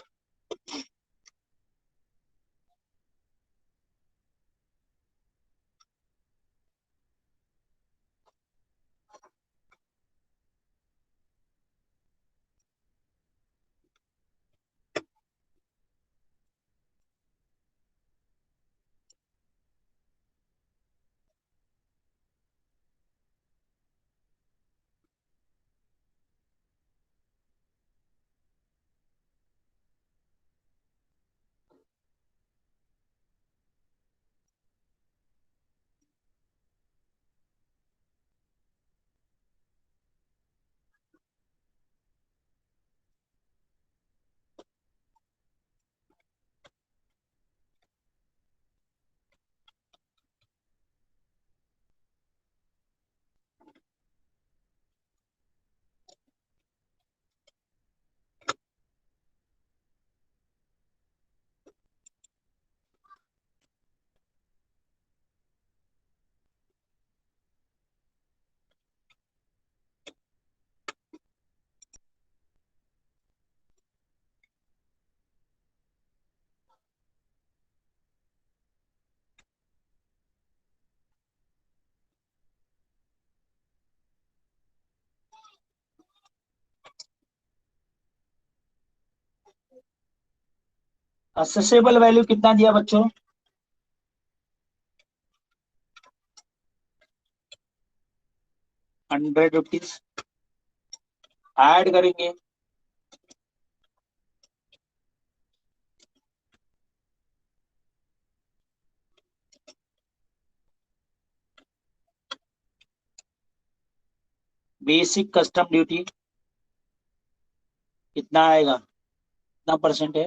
Speaker 1: असेसेबल वैल्यू कितना दिया बच्चों? 100 रुपीज। ऐड करेंगे। बेसिक कस्टम ड्यूटी कितना आएगा, कितना परसेंट है?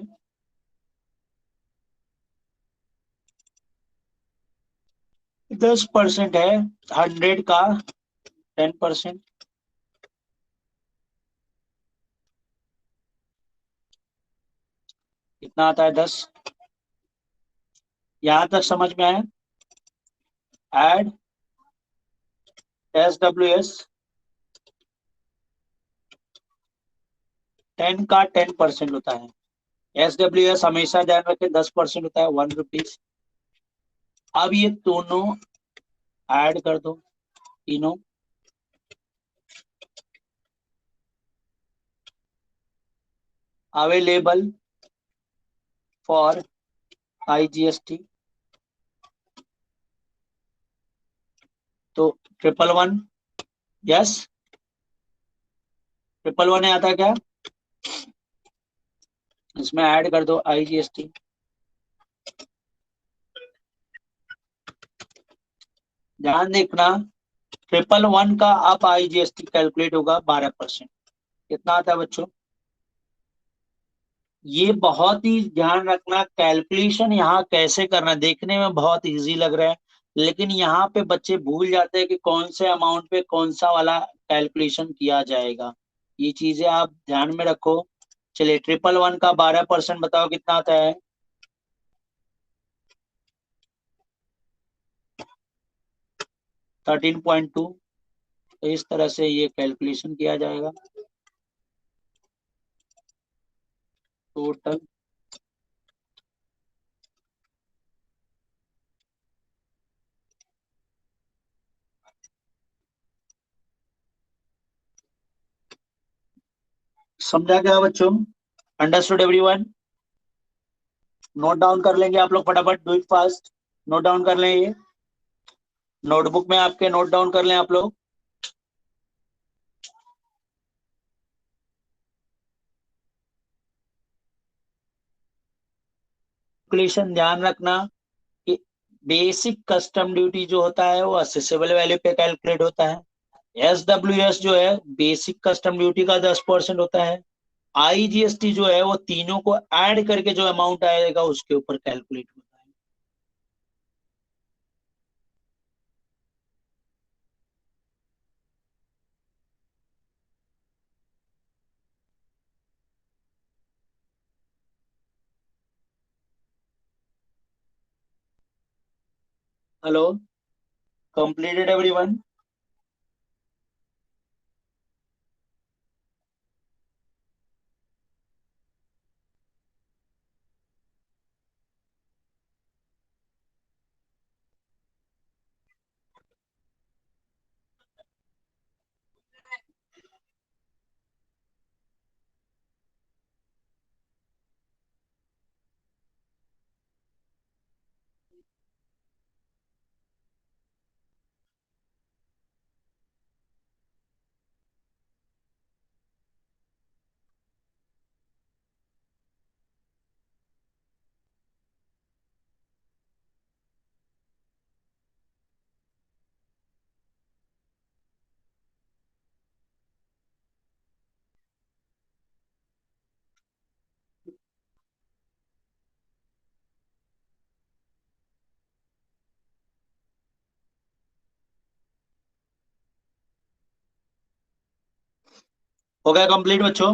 Speaker 1: 10% है। 100 का 10%। कितना आता है? 10। यहां तक समझ में आया? एड SWS 10 का 10% होता है। SWS हमेशा ध्यान रखें 10% होता है, 1 रुपीज। अब ये दोनों ऐड कर दो, तीनों। Available for IGST। तो 111। यस, 111 आता क्या? इसमें ऐड कर दो IGST। ध्यान देखना, 111 का अब IGST कैलकुलेट होगा 12%। कितना आता है बच्चों? ये बहुत ही ध्यान रखना, कैलकुलेशन यहाँ कैसे करना। देखने में बहुत इजी लग रहा है, लेकिन यहाँ पे बच्चे भूल जाते हैं कि कौन से अमाउंट पे कौन सा वाला कैलकुलेशन किया जाएगा। ये चीजें आप ध्यान में रखो। चलिए 111 का 12% बताओ कितना आता है? 13.2। तो इस तरह से ये कैलकुलेशन किया जाएगा। टोटल समझा क्या बच्चों? Understood everyone? नोट डाउन कर लेंगे आप लोग फटाफट, do it fast. Note down कर लें ये, नोटबुक में आपके नोट डाउन कर लें आप लोग। कैलकुलेशन ध्यान रखना कि बेसिक कस्टम ड्यूटी जो होता है वो असेसेबल वैल्यू पे कैलकुलेट होता है। SWS जो है बेसिक कस्टम ड्यूटी का 10% होता है। IGST जो है वो तीनों को ऐड करके जो अमाउंट आएगा उसके ऊपर कैलकुलेट होता है। Hello, completed everyone? हो गया कंप्लीट बच्चों?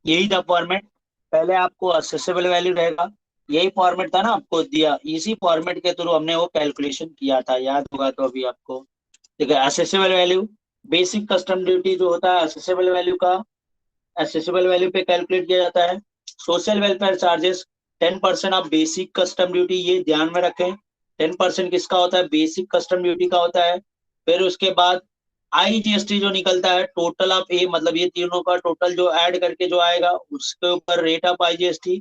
Speaker 1: यही था फॉर्मेट। पहले आपको असेसेबल वैल्यू रहेगा, यही फॉर्मेट था ना आपको दिया, इसी फॉर्मेट के थ्रू हमने वो कैलकुलेशन किया था, याद होगा तो अभी आपको। ठीक है, accessible value, basic custom duty जो होता है असेसेबल वैल्यू का, असेसेबल वैल्यू पे कैलकुलेट किया जाता है। Social welfare charges 10% of basic custom duty, ये ध्यान में रखें। 10% किसका होता है? बेसिक कस्टम ड्यूटी का होता है। फिर उसके बाद आईजीएसटी जो निकलता है, टोटल ऑफ ए, मतलब ये तीनों का टोटल जो ऐड करके जो आएगा उसके ऊपर rate of IGST,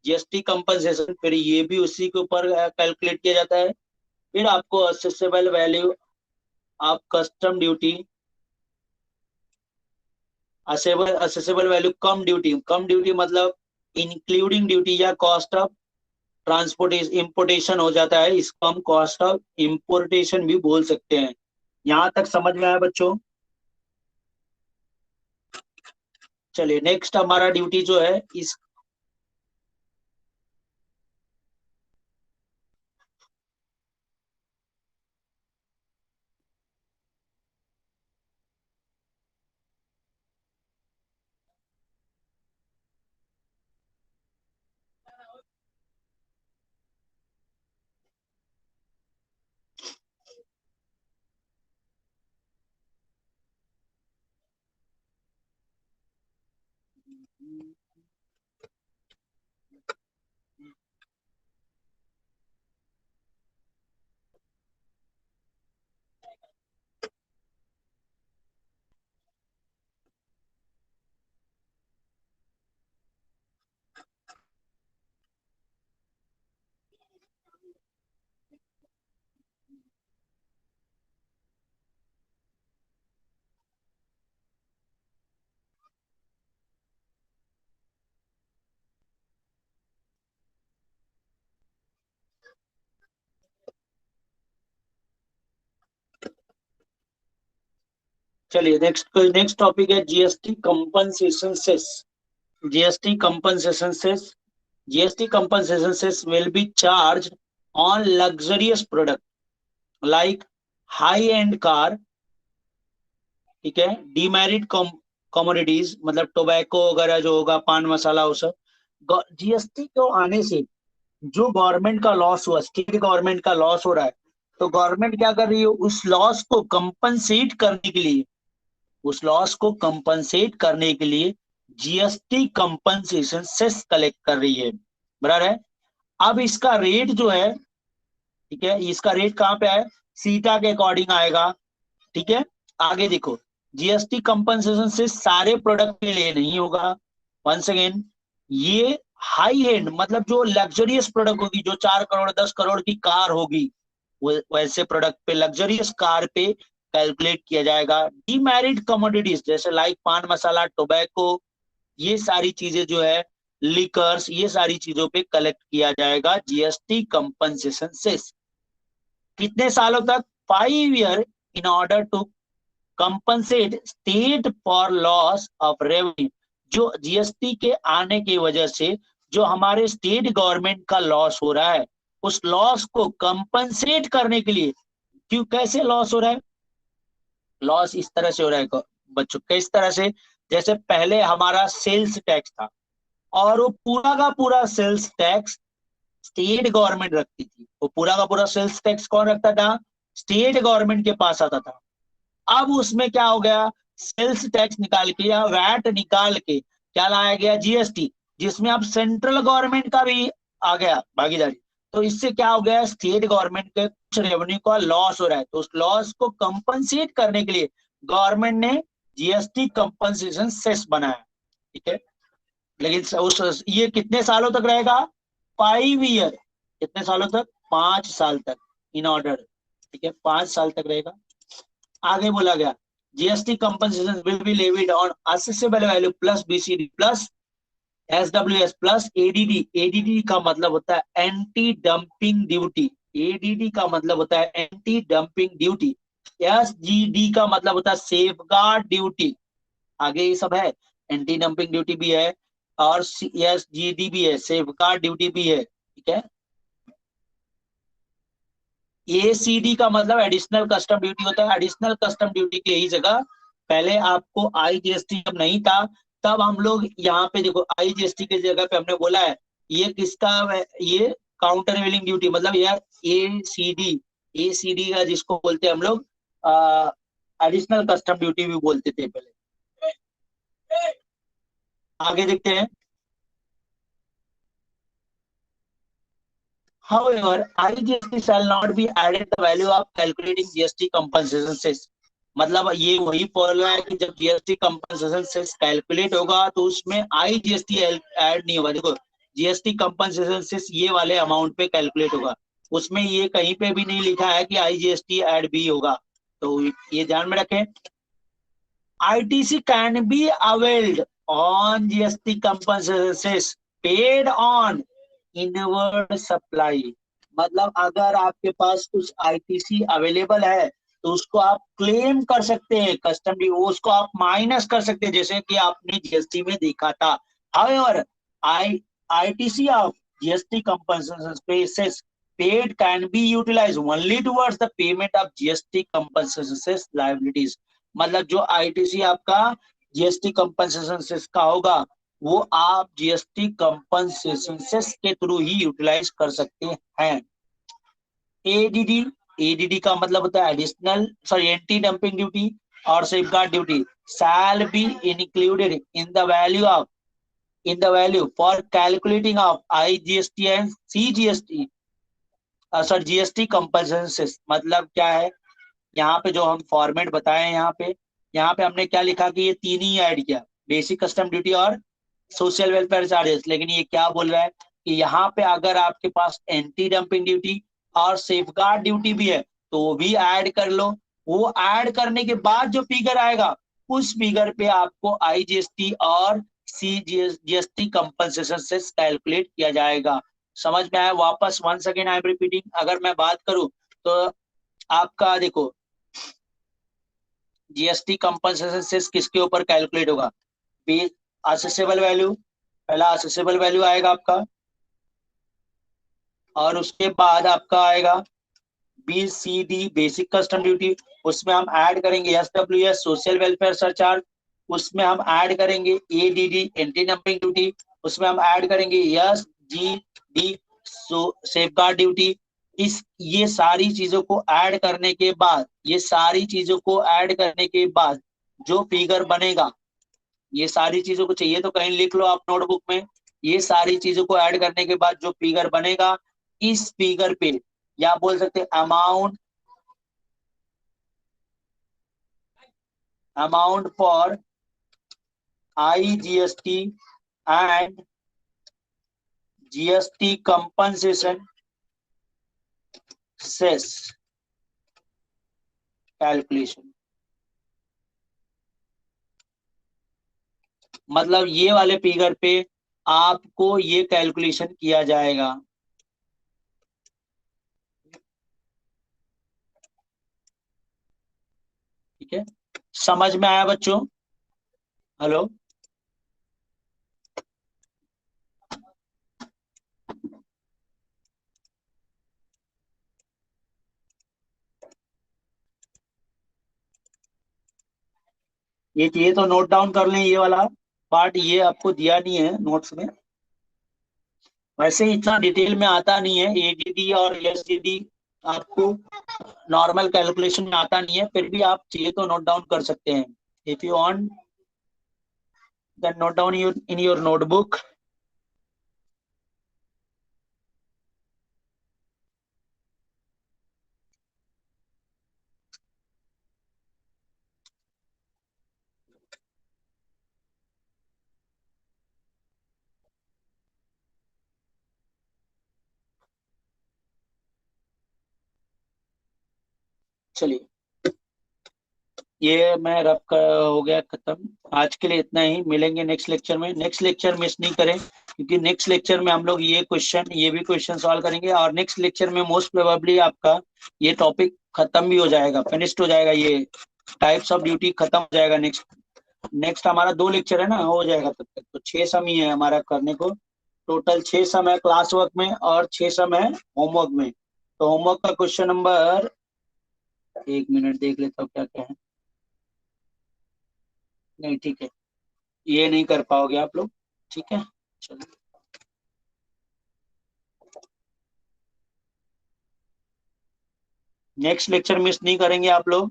Speaker 1: GST compensation, फिर ये भी उसी के ऊपर कैलकुलेट किया जाता है। फिर आपको accessible value of custom duty, accessible value come duty, come duty मतलब इंक्लूडिंग ड्यूटी या कॉस्ट ऑफ ट्रांसपोर्टेशन, इंपोर्टेशन हो जाता है, इसको हम कॉस्ट ऑफ इंपोर्टेशन भी बोल सकते हैं। यहां तक समझ में आया बच्चों? चलिए नेक्स्ट हमारा ड्यूटी जो है इस, चलिए नेक्स्ट नेक्स्ट टॉपिक है GST compensation cess. GST compensation cess, GST compensation cess will be charge on luxurious product like high end car, ठीक है, डीमेरिट कमोडिटीज मतलब टोबैको वगैरह जो होगा, पान मसाला, वो सब। जीएसटी को आने से जो गवर्नमेंट का लॉस हुआ, स्टेट गवर्नमेंट का लॉस हो रहा है, तो गवर्नमेंट क्या कर रही है? उस लॉस को कंपनसेट करने के लिए, उस लॉस को कंपनसेट करने के लिए जीएसटी कंपनसेशन सेस कलेक्ट कर रही है। बराबर है? अब इसका रेट जो है, ठीक है, इसका रेट कहाँ पे आए? सीटा के अकॉर्डिंग आएगा। ठीक है, आगे देखो, जीएसटी कंपनसेशन से सारे प्रोडक्ट के लिए नहीं होगा। वंस अगेन, ये हाई एंड मतलब जो लग्जरियस प्रोडक्ट होगी, जो 4 करोड़ 10 करोड़ की कार होगी, वैसे प्रोडक्ट पे, लग्जरियस कार पे कैलकुलेट किया जाएगा। डीमेरिट कमोडिटीज जैसे लाइक पान मसाला, टोबैको, ये सारी चीजें जो है, लिकर्स, ये सारी चीजों पे कलेक्ट किया जाएगा जीएसटी कंपनसेशन से। कितने सालों तक? 5 year, in order to compensate state for loss of revenue. जो जीएसटी के आने की वजह से जो हमारे स्टेट गवर्नमेंट का लॉस हो रहा है, उस लॉस को कंपनसेट करने के लिए, क्यों, कैसे लॉस हो रहा है? लॉस इस तरह से हो रहा है बच्चों, किस तरह से? जैसे पहले हमारा सेल्स टैक्स था, और वो पूरा का पूरा सेल्स टैक्स स्टेट गवर्नमेंट रखती थी। वो पूरा का पूरा सेल्स टैक्स कौन रखता था? स्टेट गवर्नमेंट के पास आता था। अब उसमें क्या हो गया? सेल्स टैक्स निकाल के या वैट निकाल के क्या लाया गया? जीएसटी, जिसमें अब सेंट्रल गवर्नमेंट का भी आ गया भागीदारी। तो इससे क्या हो गया? स्टेट गवर्नमेंट के कुछ रेवेन्यू का लॉस हो रहा है, तो उस लॉस को कंपनसेट करने के लिए गवर्नमेंट ने जीएसटी कंपनसेशन सेस बनाया। ठीक है, लेकिन उस ये कितने सालों तक रहेगा? 5 ईयर। कितने सालों तक? 5 साल तक, इन ऑर्डर। ठीक है, 5 साल तक रहेगा। आगे बोला गया, GST compensation will be levied on accessible value plus BCD plus SWS plus ADD. ADD का मतलब होता है एंटी डंपिंग ड्यूटी। एडीडी का मतलब होता है एंटी डंपिंग ड्यूटी। SGD का मतलब होता है सेफ गार्ड ड्यूटी, आगे ये सब है, एंटी डंपिंग ड्यूटी भी है और SGD भी है, सेफ गार्ड ड्यूटी भी है, ठीक है। ACD का मतलब एडिशनल कस्टम ड्यूटी होता है। एडिशनल कस्टम ड्यूटी की यही जगह, पहले आपको IGST जब नहीं था तब हम लोग यहाँ पे देखो IGST की जगह पे हमने बोला है ये किसका, ये काउंटर वेलिंग ड्यूटी, मतलब यार ACD का जिसको बोलते हैं हम लोग एडिशनल कस्टम ड्यूटी भी बोलते थे पहले। आगे देखते हैं। However, IGST shall not be added the value of calculating GST compensation cess। मतलब ये वही फॉर्मूला है कि जब GST कंपनसेशन सेस कैलकुलेट होगा तो उसमें IGST ऐड नहीं होगा। देखो GST कंपनसेशन सेस ये वाले अमाउंट पे कैलकुलेट होगा, उसमें ये कहीं पे भी नहीं लिखा है कि IGST ऐड भी होगा, तो ये ध्यान में रखें। ITC can be availed on GST compensation cess paid on inward supply. मतलब अगर आपके पास कुछ ITC अवेलेबल है तो उसको आप क्लेम कर सकते हैं, कस्टम ड्यूटी वो उसको आप माइनस कर सकते हैं, जैसे कि आपने GST में देखा था। However ITC of GST compensation cess paid can be utilized only towards the payment of GST compensation cess liabilities। मतलब जो ITC आपका GST compensation cess का होगा वो आप GST कंपनसेशन सेस के थ्रू ही यूटिलाइज कर सकते हैं। ADD का मतलब होता है एंटी डंपिंग ड्यूटी और safeguard duty shall be included in the value for calculating of IGST and CGST GST compensation cess. मतलब क्या है, यहाँ पे जो हम फॉर्मेट बताए यहाँ पे हमने क्या लिखा कि ये तीन ही ऐड किया, बेसिक कस्टम ड्यूटी और सोशल वेलफेयर चार्जेस। लेकिन ये क्या बोल रहा है कि यहाँ पे अगर आपके पास एंटी डंपिंग ड्यूटी और सेफगार्ड ड्यूटी भी है तो वो भी ऐड कर लो। वो ऐड करने के बाद जो फिगर आएगा उस फिगर पे आपको IGST और CGST कंपनसेशन से कैलकुलेट किया जाएगा। समझ में आया? वापस one second I am repeating. अगर मैं बात करूं तो आपका देखो GST कंपनसेशन से किसके ऊपर कैलकुलेट होगा, असेसेबल वैल्यू, पहला असेसेबल वैल्यू आएगा आपका और उसके बाद आपका आएगा BCD बेसिक कस्टम ड्यूटी, उसमें हम ऐड करेंगे SWS सोशल वेलफेयर सरचार्ज, उसमें हम ऐड करेंगे ADD एंटी डंपिंग ड्यूटी, उसमें हम ऐड करेंगे SGD सेफगार्ड ड्यूटी। ये सारी चीजों को ऐड करने के बाद जो फिगर बनेगा, ये सारी चीजों को चाहिए तो कहीं लिख लो आप नोटबुक में। ये सारी चीजों को ऐड करने के बाद जो फिगर बनेगा इस फिगर पे या बोल सकते amount for IGST and GST compensation cess calculation. मतलब ये वाले फिगर पे आपको ये कैलकुलेशन किया जाएगा। ठीक है, समझ में आया बच्चों? हेलो, ये तो नोट डाउन कर लें, ये वाला पार्ट ये आपको दिया नहीं है नोट्स में। वैसे इतना डिटेल में आता नहीं है, ADD और SGD आपको नॉर्मल कैलकुलेशन में आता नहीं है, फिर भी आप चाहिए तो नोट डाउन कर सकते हैं। If you want then note down in your notebook. चलिए, ये मैं रब का हो गया खत्म। आज के लिए इतना ही, मिलेंगे नेक्स्ट लेक्चर में। नेक्स्ट लेक्चर मिस नहीं करें क्योंकि नेक्स्ट लेक्चर में हम लोग ये भी क्वेश्चन सॉल्व करेंगे और नेक्स्ट लेक्चर में मोस्ट प्रोबेबली आपका ये टॉपिक खत्म भी हो जाएगा, फिनिश्ड हो जाएगा, ये टाइप्स ऑफ ड्यूटी खत्म हो जाएगा। नेक्स्ट नेक्स्ट हमारा 2 लेक्चर है ना, हो जाएगा तब तक। तो 6 सम ही है हमारा करने को, टोटल 6 सम है क्लास वर्क में और 6 सम है होमवर्क में। तो होमवर्क का क्वेश्चन नंबर, 1 मिनट देख लेता हूँ क्या क्या है। नहीं ठीक है, ये नहीं कर पाओगे आप लोग, ठीक है। चलो, नेक्स्ट लेक्चर मिस नहीं करेंगे आप लोग।